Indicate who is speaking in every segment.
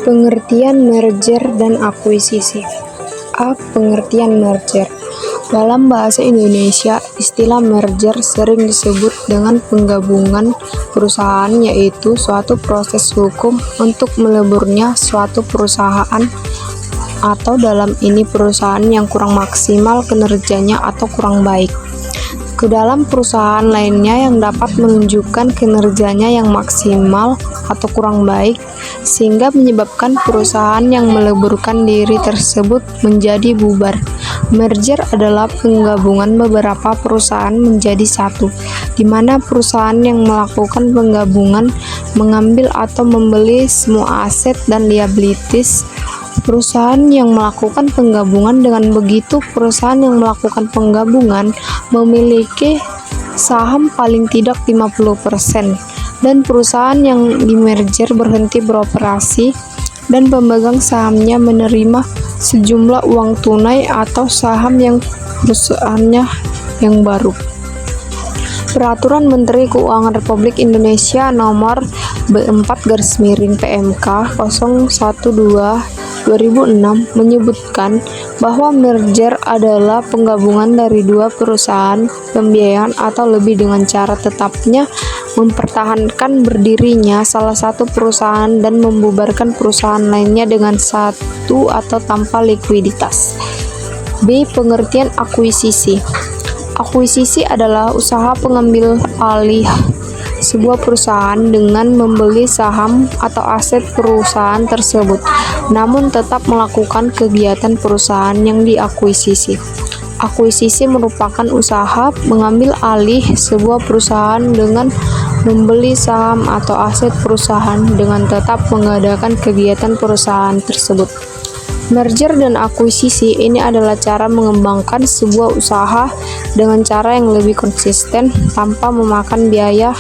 Speaker 1: Pengertian merger dan akuisisi. A. Pengertian merger. Dalam bahasa Indonesia, istilah merger sering disebut dengan penggabungan perusahaan, yaitu suatu proses hukum untuk meleburnya suatu perusahaan atau dalam ini perusahaan yang kurang maksimal kinerjanya atau kurang baik ke dalam perusahaan lainnya yang dapat menunjukkan kinerjanya yang maksimal atau kurang baik, sehingga menyebabkan perusahaan yang meleburkan diri tersebut menjadi bubar. Merger adalah penggabungan beberapa perusahaan menjadi satu, di mana perusahaan yang melakukan penggabungan mengambil atau membeli semua aset dan liabilities perusahaan yang melakukan penggabungan. Dengan begitu, perusahaan yang melakukan penggabungan memiliki saham paling tidak 50%, dan perusahaan yang di-merger berhenti beroperasi dan pemegang sahamnya menerima sejumlah uang tunai atau saham yang perusahaannya yang baru. Peraturan Menteri Keuangan Republik Indonesia Nomor B4-PMK 012/2006 menyebutkan bahwa merger adalah penggabungan dari dua perusahaan pembiayaan atau lebih dengan cara tetapnya mempertahankan berdirinya salah satu perusahaan dan membubarkan perusahaan lainnya dengan satu atau tanpa likuiditas. B. Pengertian akuisisi. Akuisisi adalah usaha pengambil alih sebuah perusahaan dengan membeli saham atau aset perusahaan tersebut, namun tetap melakukan kegiatan perusahaan yang diakuisisi. Akuisisi merupakan usaha mengambil alih sebuah perusahaan dengan membeli saham atau aset perusahaan dengan tetap mengadakan kegiatan perusahaan tersebut. Merger dan akuisisi ini adalah cara mengembangkan sebuah usaha dengan cara yang lebih konsisten tanpa memakan biaya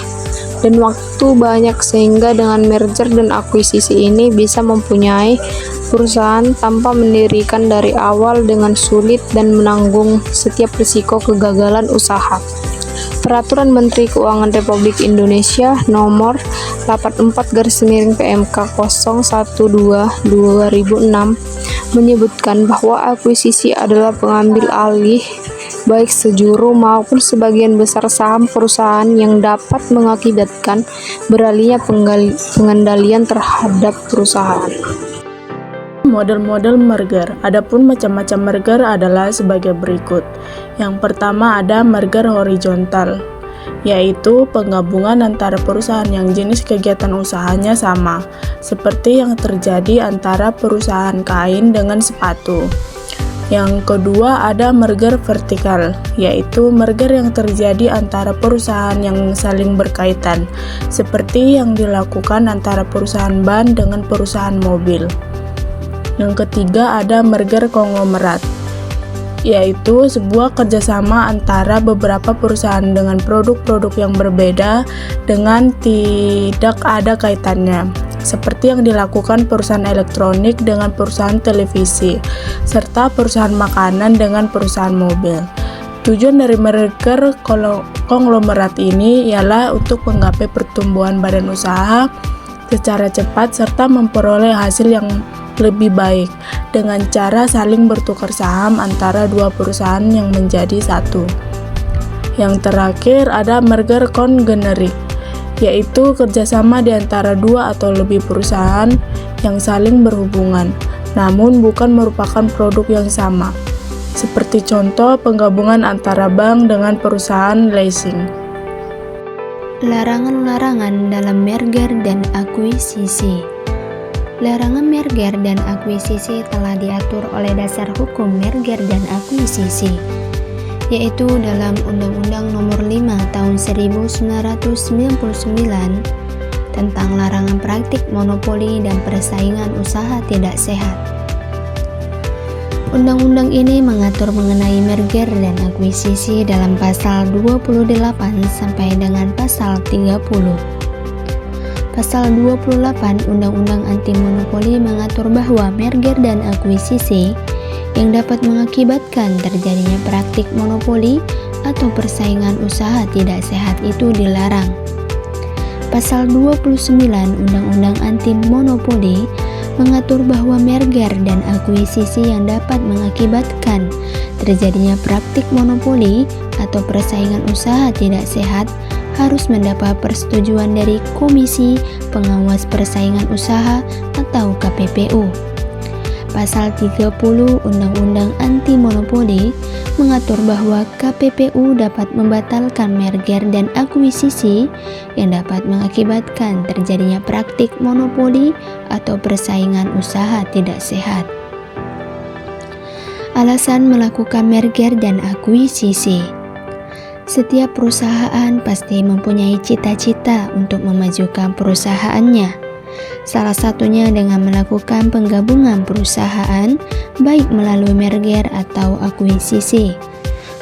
Speaker 1: dan waktu banyak, sehingga dengan merger dan akuisisi ini bisa mempunyai perusahaan tanpa mendirikan dari awal dengan sulit dan menanggung setiap risiko kegagalan usaha. Peraturan Menteri Keuangan Republik Indonesia Nomor 84/PMK 012/2006 menyebutkan bahwa akuisisi adalah pengambil alih baik sejuru maupun sebagian besar saham perusahaan yang dapat mengakibatkan beralihnya pengendalian terhadap perusahaan.
Speaker 2: Model-model merger. Adapun macam-macam merger adalah sebagai berikut. Yang pertama ada merger horizontal, yaitu penggabungan antara perusahaan yang jenis kegiatan usahanya sama, seperti yang terjadi antara perusahaan kain dengan sepatu. Yang kedua ada merger vertikal, yaitu merger yang terjadi antara perusahaan yang saling berkaitan, seperti yang dilakukan antara perusahaan ban dengan perusahaan mobil. Yang ketiga ada merger konglomerat, yaitu sebuah kerjasama antara beberapa perusahaan dengan produk-produk yang berbeda dengan tidak ada kaitannya, seperti yang dilakukan perusahaan elektronik dengan perusahaan televisi, serta perusahaan makanan dengan perusahaan mobil. Tujuan dari merger konglomerat ini ialah untuk menggapai pertumbuhan badan usaha secara cepat serta memperoleh hasil yang lebih baik dengan cara saling bertukar saham antara dua perusahaan yang menjadi satu. Yang terakhir ada merger konglomerik, yaitu kerjasama di antara dua atau lebih perusahaan yang saling berhubungan, namun bukan merupakan produk yang sama. Seperti contoh penggabungan antara bank dengan perusahaan leasing.
Speaker 3: Larangan-larangan dalam merger dan akuisisi. Larangan merger dan akuisisi telah diatur oleh Dasar Hukum Merger dan Akuisisi, yaitu dalam Undang-Undang Nomor 5 Tahun 1999 tentang larangan praktik monopoli dan persaingan usaha tidak sehat. Undang-undang ini mengatur mengenai merger dan akuisisi dalam pasal 28 sampai dengan pasal 30. Pasal 28 Undang-Undang Anti Monopoli mengatur bahwa merger dan akuisisi yang dapat mengakibatkan terjadinya praktik monopoli atau persaingan usaha tidak sehat itu dilarang. Pasal 29 Undang-Undang Anti Monopoli mengatur bahwa merger dan akuisisi yang dapat mengakibatkan terjadinya praktik monopoli atau persaingan usaha tidak sehat harus mendapat persetujuan dari Komisi Pengawas Persaingan Usaha atau KPPU. Pasal 30 Undang-Undang Anti Monopoli mengatur bahwa KPPU dapat membatalkan merger dan akuisisi yang dapat mengakibatkan terjadinya praktik monopoli atau persaingan usaha tidak sehat. Alasan melakukan merger dan akuisisi. Setiap perusahaan pasti mempunyai cita-cita untuk memajukan perusahaannya. Salah satunya dengan melakukan penggabungan perusahaan, baik melalui merger atau akuisisi.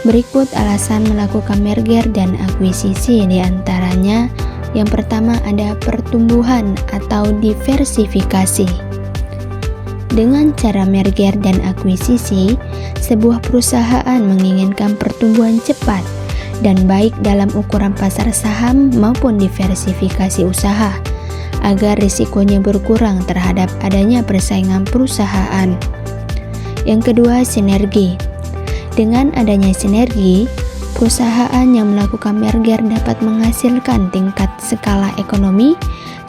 Speaker 3: Berikut alasan melakukan merger dan akuisisi diantaranya. Yang pertama ada pertumbuhan atau diversifikasi. Dengan cara merger dan akuisisi, sebuah perusahaan menginginkan pertumbuhan cepat dan baik dalam ukuran pasar saham maupun diversifikasi usaha, agar risikonya berkurang terhadap adanya persaingan perusahaan. Yang kedua, sinergi. Dengan adanya sinergi, perusahaan yang melakukan merger dapat menghasilkan tingkat skala ekonomi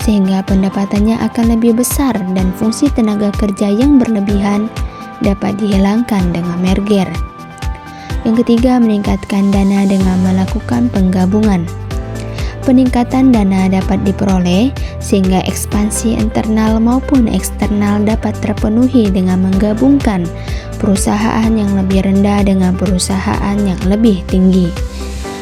Speaker 3: sehingga pendapatannya akan lebih besar dan fungsi tenaga kerja yang berlebihan dapat dihilangkan dengan merger. Yang ketiga, meningkatkan dana dengan melakukan penggabungan. Peningkatan dana dapat diperoleh sehingga ekspansi internal maupun eksternal dapat terpenuhi dengan menggabungkan perusahaan yang lebih rendah dengan perusahaan yang lebih tinggi.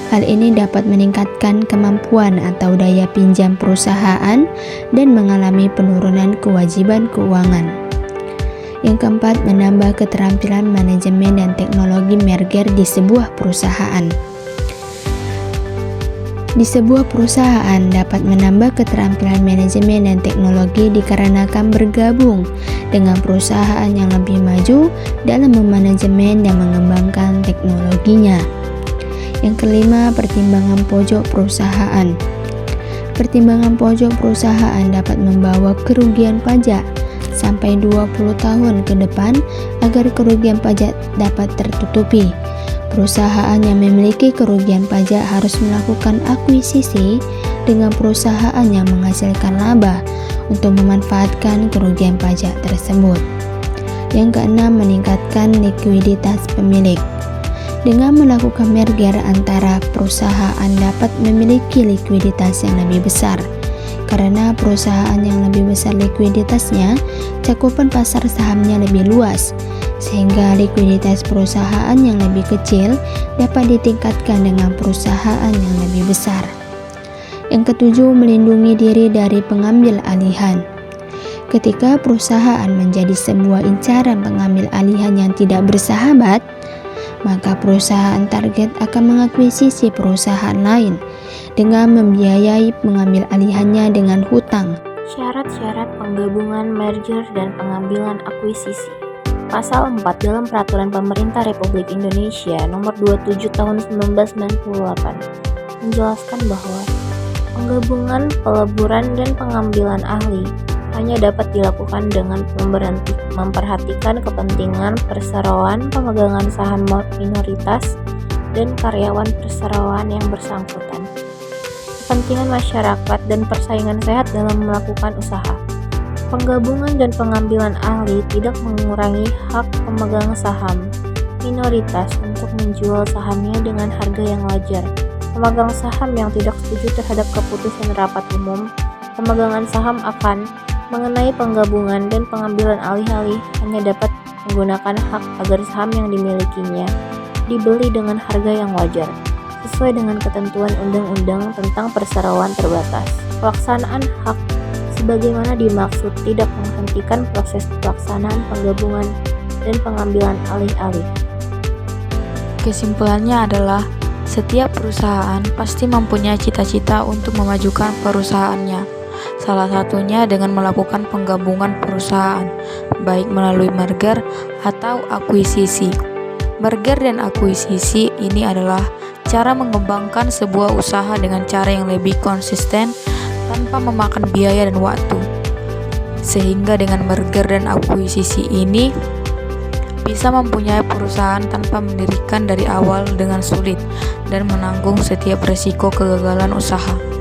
Speaker 3: Hal ini dapat meningkatkan kemampuan atau daya pinjam perusahaan dan mengalami penurunan kewajiban keuangan. Yang keempat, menambah keterampilan manajemen dan teknologi merger di sebuah perusahaan. Di sebuah perusahaan dapat menambah keterampilan manajemen dan teknologi dikarenakan bergabung dengan perusahaan yang lebih maju dalam memanajemen dan mengembangkan teknologinya. Yang kelima, pertimbangan pojok perusahaan. Pertimbangan pojok perusahaan dapat membawa kerugian pajak sampai 20 tahun ke depan agar kerugian pajak dapat tertutupi. Perusahaan yang memiliki kerugian pajak harus melakukan akuisisi dengan perusahaan yang menghasilkan laba untuk memanfaatkan kerugian pajak tersebut. Yang keenam, meningkatkan likuiditas pemilik. Dengan melakukan merger antara perusahaan dapat memiliki likuiditas yang lebih besar. Karena perusahaan yang lebih besar likuiditasnya, cakupan pasar sahamnya lebih luas, sehingga likuiditas perusahaan yang lebih kecil dapat ditingkatkan dengan perusahaan yang lebih besar. Yang ketujuh, melindungi diri dari pengambil alihan. Ketika perusahaan menjadi sebuah incaran pengambil alihan yang tidak bersahabat, maka perusahaan target akan mengakuisisi perusahaan lain dengan membiayai pengambil alihannya dengan hutang.
Speaker 4: Syarat-syarat penggabungan, merger, dan pengambilan akuisisi. Pasal 4 dalam Peraturan Pemerintah Republik Indonesia Nomor 27 Tahun 1998 menjelaskan bahwa penggabungan, peleburan, dan pengambilan ahli hanya dapat dilakukan dengan memperhatikan kepentingan perseroan pemegangan saham minoritas dan karyawan perseroan yang bersangkutan, kepentingan masyarakat, dan persaingan sehat dalam melakukan usaha. Penggabungan dan pengambilan ahli tidak mengurangi hak pemegang saham minoritas untuk menjual sahamnya dengan harga yang wajar. Pemegang saham yang tidak setuju terhadap keputusan rapat umum pemegangan saham akan mengenai penggabungan dan pengambilan alih-alih hanya dapat menggunakan hak agar saham yang dimilikinya dibeli dengan harga yang wajar, sesuai dengan ketentuan Undang-Undang tentang Perseroan Terbatas. Pelaksanaan hak sebagaimana dimaksud tidak menghentikan proses pelaksanaan penggabungan dan pengambilan alih-alih.
Speaker 5: Kesimpulannya adalah setiap perusahaan pasti mempunyai cita-cita untuk memajukan perusahaannya. Salah satunya dengan melakukan penggabungan perusahaan, baik melalui merger atau akuisisi. Merger dan akuisisi ini adalah cara mengembangkan sebuah usaha dengan cara yang lebih konsisten tanpa memakan biaya dan waktu. sehingga dengan merger dan akuisisi ini bisa mempunyai perusahaan tanpa mendirikan dari awal dengan sulit dan menanggung setiap resiko kegagalan usaha.